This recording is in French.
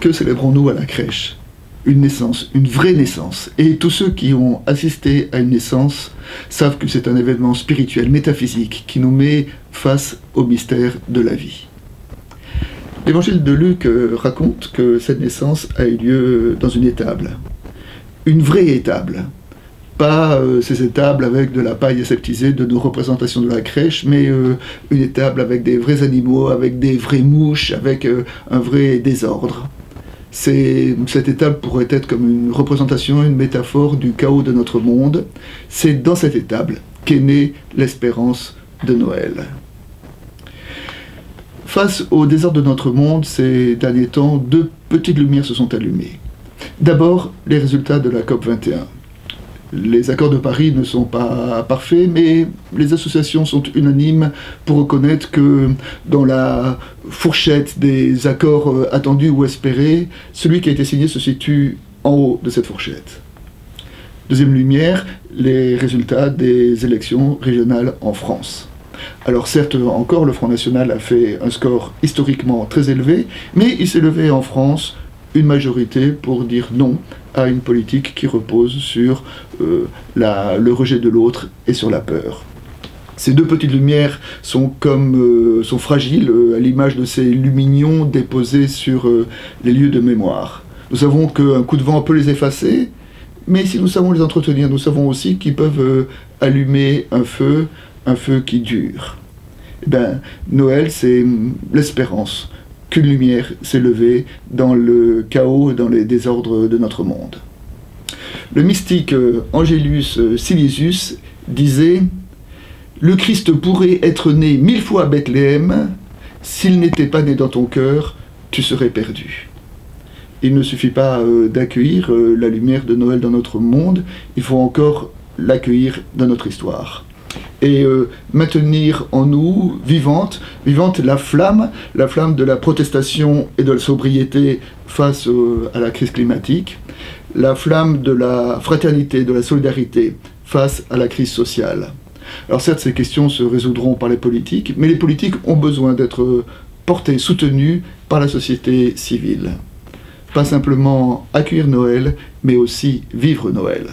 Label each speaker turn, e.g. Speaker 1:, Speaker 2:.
Speaker 1: Que célébrons-nous à la crèche? Une naissance, une vraie naissance. Et tous ceux qui ont assisté à une naissance savent que c'est un événement spirituel, métaphysique, qui nous met face au mystère de la vie. L'évangile de Luc raconte que cette naissance a eu lieu dans une étable. Une vraie étable. Pas ces étables avec de la paille aseptisée de nos représentations de la crèche, mais une étable avec des vrais animaux, avec des vraies mouches, avec un vrai désordre. Cette étable pourrait être comme une représentation, une métaphore du chaos de notre monde. C'est dans cette étable qu'est née l'espérance de Noël. Face au désordre de notre monde, ces derniers temps, deux petites lumières se sont allumées. D'abord, les résultats de la COP21. Les accords de Paris ne sont pas parfaits, mais les associations sont unanimes pour reconnaître que dans la fourchette des accords attendus ou espérés, celui qui a été signé se situe en haut de cette fourchette. Deuxième lumière, les résultats des élections régionales en France. Alors certes, encore, le Front National a fait un score historiquement très élevé, mais il s'est levé en France une majorité pour dire non à une politique qui repose sur le rejet de l'autre et sur la peur. Ces deux petites lumières sont fragiles, à l'image de ces lumignons déposés sur les lieux de mémoire. Nous savons qu'un coup de vent peut les effacer, mais si nous savons les entretenir, nous savons aussi qu'ils peuvent allumer un feu qui dure. Eh bien, Noël, c'est l'espérance qu'une lumière s'est levée dans le chaos et dans les désordres de notre monde. Le mystique Angelus Silesius disait « Le Christ pourrait être né 1000 fois à Bethléem, s'il n'était pas né dans ton cœur, tu serais perdu. » Il ne suffit pas d'accueillir la lumière de Noël dans notre monde, il faut encore l'accueillir dans notre histoire. Et maintenir en nous vivante la flamme de la protestation et de la sobriété face à la crise climatique, la flamme de la fraternité, de la solidarité face à la crise sociale. Alors certes, ces questions se résoudront par les politiques, mais les politiques ont besoin d'être portées, soutenues par la société civile. Pas simplement accueillir Noël, mais aussi vivre Noël.